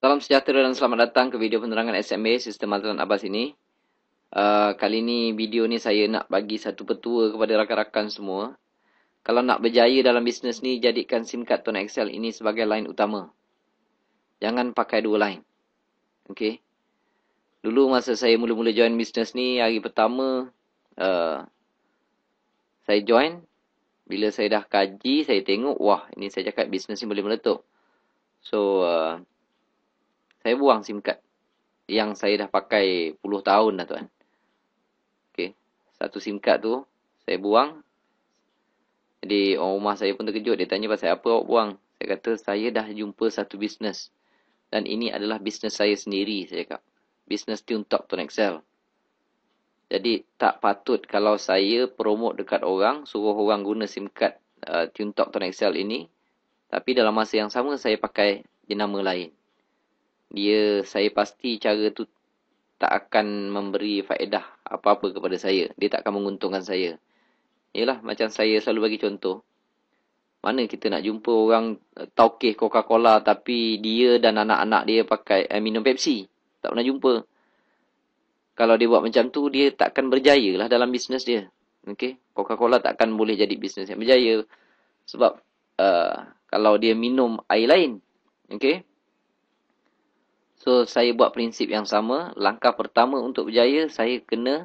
Salam sejahtera dan selamat datang ke video penerangan SMA Sistem Azlan Abbas ini. Kali ni video ni saya nak bagi satu petua kepada rakan-rakan semua. Kalau nak berjaya dalam bisnes ni, jadikan SIM card Tone Excel ini sebagai line utama. Jangan pakai dua line. Okey. Dulu masa saya mula-mula join bisnes ni, hari pertama saya join. Bila saya dah kaji, saya tengok, wah, ini saya cakap bisnes ni boleh meletup. So, saya buang SIM card yang saya dah pakai puluh tahun dah, tuan. Okey. Satu SIM card tu saya buang. Jadi orang rumah saya pun terkejut. Dia tanya pasal apa awak buang. Saya kata saya dah jumpa satu bisnes. Dan ini adalah bisnes saya sendiri, saya cakap. Bisnes TuneTalk Tone Excel. Jadi tak patut kalau saya promote dekat orang, suruh orang guna SIM card TuneTalk Tone Excel ini. Tapi dalam masa yang sama saya pakai jenama lain. Saya pasti cara tu tak akan memberi faedah apa-apa kepada saya. Dia tak akan menguntungkan saya. Yalah, macam saya selalu bagi contoh. Mana kita nak jumpa orang taukeh Coca-Cola tapi dia dan anak-anak dia pakai minum Pepsi. Tak pernah jumpa. Kalau dia buat macam tu, dia takkan berjaya lah dalam bisnes dia. Okay? Coca-Cola takkan boleh jadi bisnes yang berjaya. Sebab kalau dia minum air lain. Okay? So, saya buat prinsip yang sama. Langkah pertama untuk berjaya, saya kena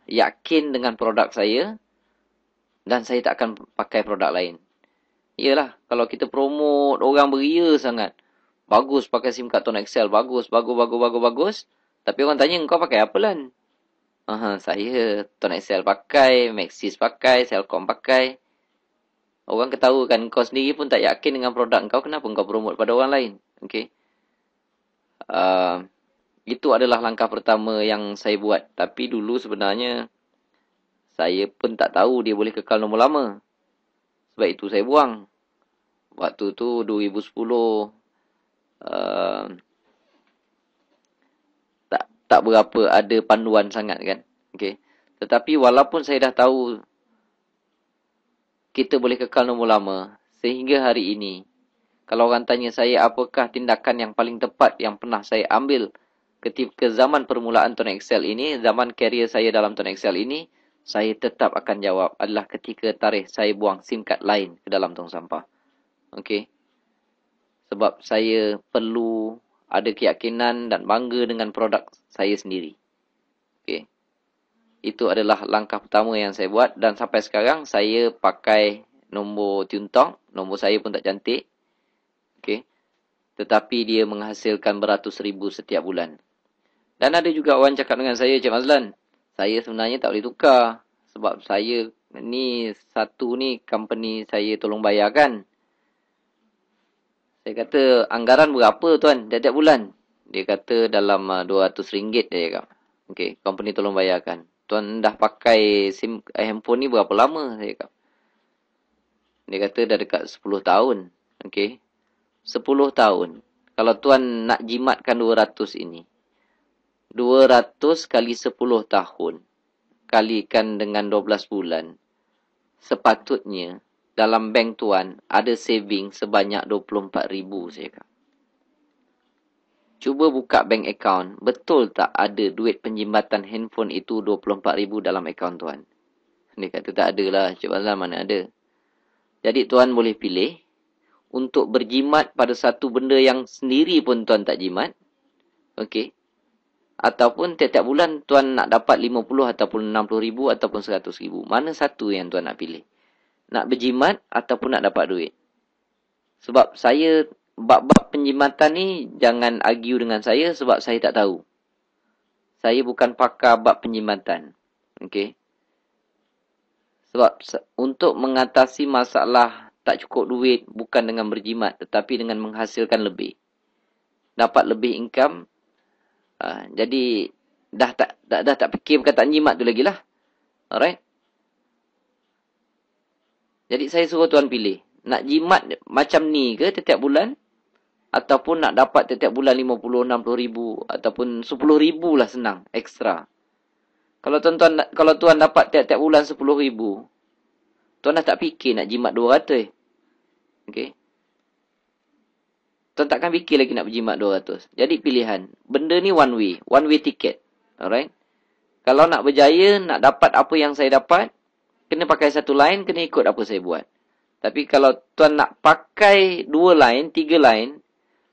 yakin dengan produk saya. Dan saya tak akan pakai produk lain. Yalah, kalau kita promote, orang beria sangat. Bagus pakai SIM card Tone Excel. Bagus. Tapi orang tanya, kau pakai apa lan? Saya Tone Excel pakai, Maxis pakai, Celcom pakai. Orang ketawa kan, kau sendiri pun tak yakin dengan produk kau. Kenapa kau promote pada orang lain? Okay. Itu adalah langkah pertama yang saya buat. Tapi dulu sebenarnya saya pun tak tahu dia boleh kekal nombor lama. Sebab itu saya buang. Waktu tu 2010 tak berapa ada panduan sangat kan. Okay. Tetapi walaupun saya dah tahu kita boleh kekal nombor lama, sehingga hari ini kalau orang tanya saya apakah tindakan yang paling tepat yang pernah saya ambil ketika zaman permulaan Tone Excel ini, zaman karier saya dalam Tone Excel ini, saya tetap akan jawab adalah ketika tarikh saya buang SIM card lain ke dalam tong sampah. Okey. Sebab saya perlu ada keyakinan dan bangga dengan produk saya sendiri. Okey. Itu adalah langkah pertama yang saya buat dan sampai sekarang saya pakai nombor TuneTalk. Nombor saya pun tak cantik. Okay. Tetapi dia menghasilkan beratus ribu setiap bulan. Dan ada juga orang cakap dengan saya, Cik Mazlan, saya sebenarnya tak boleh tukar. Sebab saya ni, satu ni company saya tolong bayarkan. Saya kata, anggaran berapa tuan tiap-tiap bulan? Dia kata dalam RM200 dia cakap. Okay, company tolong bayarkan. Tuan dah pakai handphone ni berapa lama? Saya cakap. Dia kata dah dekat 10 tahun. Okay. 10 tahun. Kalau tuan nak jimatkan 200 ini. 200 kali 10 tahun. Kalikan dengan 12 bulan. Sepatutnya dalam bank tuan ada saving sebanyak 24,000 saya kata. Cuba buka bank account. Betul tak ada duit penjimatan handphone itu 24,000 dalam account tuan? Dia kata tak ada lah. Cuba mana ada. Jadi tuan boleh pilih. Untuk berjimat pada satu benda yang sendiri pun tuan tak jimat. Okey. Ataupun tiap-tiap bulan tuan nak dapat 50 ataupun 60 ribu ataupun 100 ribu. Mana satu yang tuan nak pilih? Nak berjimat ataupun nak dapat duit? Sebab saya, bab-bab penjimatan ni jangan argue dengan saya sebab saya tak tahu. Saya bukan pakar bab penjimatan. Okey. Sebab untuk mengatasi masalah tak cukup duit bukan dengan berjimat tetapi dengan menghasilkan lebih. Dapat lebih income. Jadi dah tak fikir perkataan jimat tu lagi lah. Alright. Jadi saya suruh tuan pilih. Nak jimat macam ni ke setiap bulan? Ataupun nak dapat setiap bulan 50, 60 ribu. Ataupun 10 ribu lah senang. Ekstra. Kalau tuan dapat tiap-tiap bulan 10 ribu. Tuan dah tak fikir nak jimat 200. Okay. Tuan takkan fikir lagi nak berjimat 200. Jadi pilihan. Benda ni one way ticket. Alright? Kalau nak berjaya, nak dapat apa yang saya dapat, kena pakai satu line, kena ikut apa saya buat. Tapi kalau tuan nak pakai 2 line, 3 line,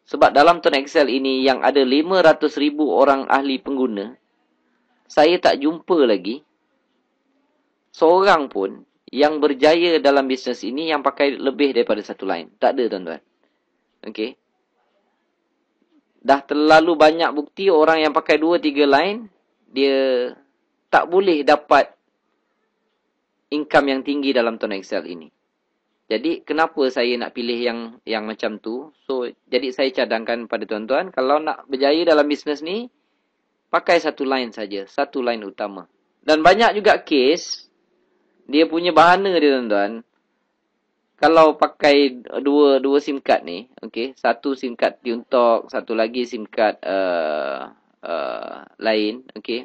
sebab dalam Tuan Excel ini yang ada 500,000 orang ahli pengguna, saya tak jumpa lagi seorang pun yang berjaya dalam bisnes ini yang pakai lebih daripada satu line. Tak ada, tuan-tuan. Okey. Dah terlalu banyak bukti orang yang pakai 2-3 line, dia tak boleh dapat income yang tinggi dalam Tuan Excel ini. Jadi, kenapa saya nak pilih yang macam tu? So, jadi saya cadangkan pada tuan-tuan, kalau nak berjaya dalam bisnes ni, pakai satu line saja, satu line utama. Dan banyak juga case, dia punya bahana dia tuan-tuan, kalau pakai dua SIM card ni, okey, satu SIM card TuneTalk, satu lagi SIM card lain, okey.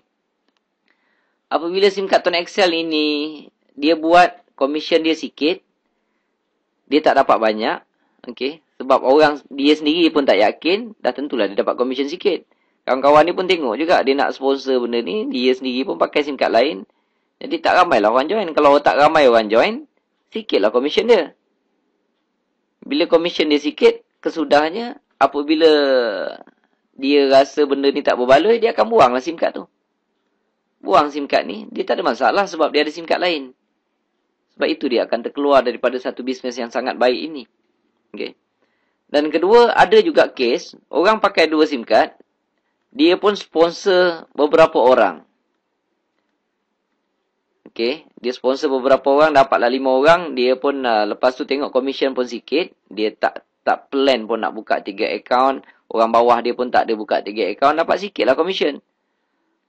Apabila SIM card Tuan Excel ini, dia buat commission dia sikit, dia tak dapat banyak, okey. Sebab orang dia sendiri pun tak yakin, dah tentulah dia dapat commission sikit. Kawan-kawan ni pun tengok juga, dia nak sponsor benda ni, dia sendiri pun pakai SIM card lain. Jadi tak ramailah orang join. Kalau tak ramai orang join, sikitlah commission dia. Bila commission dia sikit, kesudahnya, apabila dia rasa benda ni tak berbaloi, dia akan buanglah SIM card tu. Buang SIM card ni, dia tak ada masalah sebab dia ada SIM card lain. Sebab itu dia akan terkeluar daripada satu bisnes yang sangat baik ini. Okay. Dan kedua, ada juga case, orang pakai 2 SIM card, dia pun sponsor beberapa orang. Okay, dia sponsor beberapa orang, dapatlah 5 orang, dia pun lepas tu tengok commission pun sikit, dia tak plan pun nak buka 3 account, orang bawah dia pun tak ada buka 3 account, dapat sikit lah commission.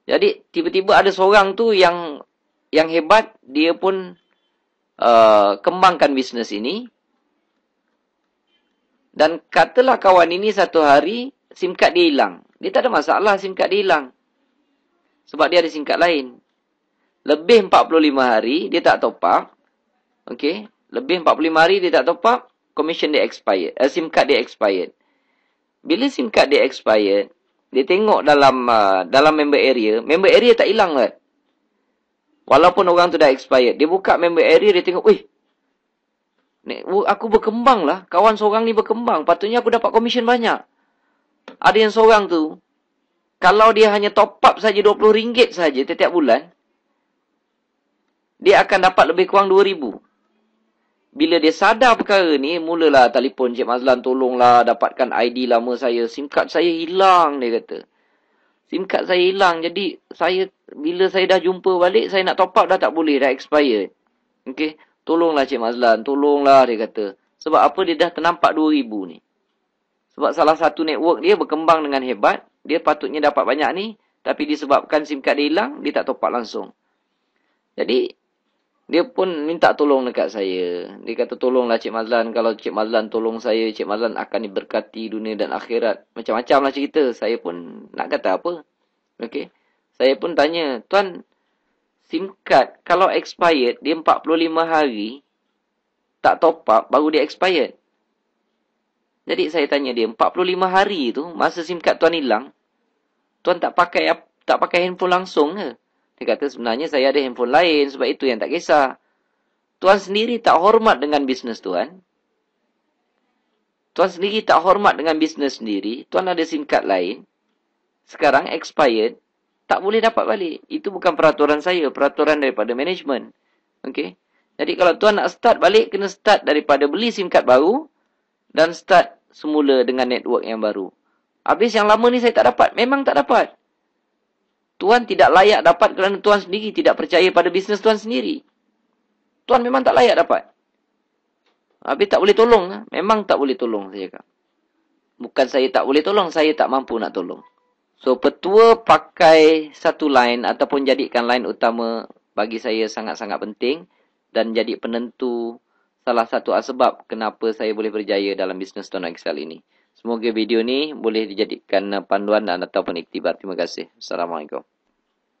Jadi, tiba-tiba ada seorang tu yang hebat, dia pun kembangkan bisnes ini, dan katalah kawan ini satu hari, SIM card dia hilang. Dia tak ada masalah SIM card dia hilang. Sebab dia ada SIM card lain. Lebih 45 hari, dia tak top up. Okay. Lebih 45 hari, dia tak top up. Commission dia expired. SIM card dia expired. Bila SIM card dia expired, dia tengok dalam member area tak hilang kan. Walaupun orang tu dah expired. Dia buka member area, dia tengok, aku berkembang lah. Kawan seorang ni berkembang. Patutnya aku dapat commission banyak. Ada yang seorang tu, kalau dia hanya top up saja RM20 saja setiap bulan, dia akan dapat lebih kurang 2,000. Bila dia sadar perkara ni, mulalah telefon, Cik Mazlan tolonglah dapatkan ID lama saya. SIM card saya hilang, dia kata. SIM card saya hilang, jadi bila saya dah jumpa balik, saya nak top up dah tak boleh, dah expired. Okay, tolonglah Cik Mazlan, tolonglah, dia kata. Sebab apa, dia dah ternampak 2,000 ni. Sebab salah satu network dia berkembang dengan hebat, dia patutnya dapat banyak ni, tapi disebabkan SIM card dia hilang, dia tak top up langsung. Jadi, dia pun minta tolong dekat saya. Dia kata, tolonglah Cik Mazlan. Kalau Cik Mazlan tolong saya, Cik Mazlan akan diberkati dunia dan akhirat. Macam-macam lah cerita. Saya pun nak kata apa. Okay. Saya pun tanya, Tuan, SIM card kalau expired, dia 45 hari, tak top up, baru dia expired. Jadi saya tanya dia, 45 hari tu, masa SIM card Tuan hilang, Tuan tak pakai handphone langsung ke? Dia kata, sebenarnya saya ada handphone lain, sebab itu yang tak kisah. Tuan sendiri tak hormat dengan bisnes Tuan. Tuan sendiri tak hormat dengan bisnes sendiri. Tuan ada SIM card lain. Sekarang expired. Tak boleh dapat balik. Itu bukan peraturan saya. Peraturan daripada management. Okay. Jadi kalau Tuan nak start balik, kena start daripada beli SIM card baru. Dan start semula dengan network yang baru. Habis yang lama ni saya tak dapat. Memang tak dapat. Tuan tidak layak dapat kerana Tuan sendiri tidak percaya pada bisnes Tuan sendiri. Tuan memang tak layak dapat. Habis tak boleh tolong. Memang tak boleh tolong, saya cakap. Bukan saya tak boleh tolong, saya tak mampu nak tolong. So, petua pakai satu line ataupun jadikan line utama bagi saya sangat-sangat penting dan jadi penentu salah satu asbab kenapa saya boleh berjaya dalam bisnes Tuan Excel ini. Semoga video ni boleh dijadikan panduan dan ataupun iktibar. Terima kasih. Assalamualaikum.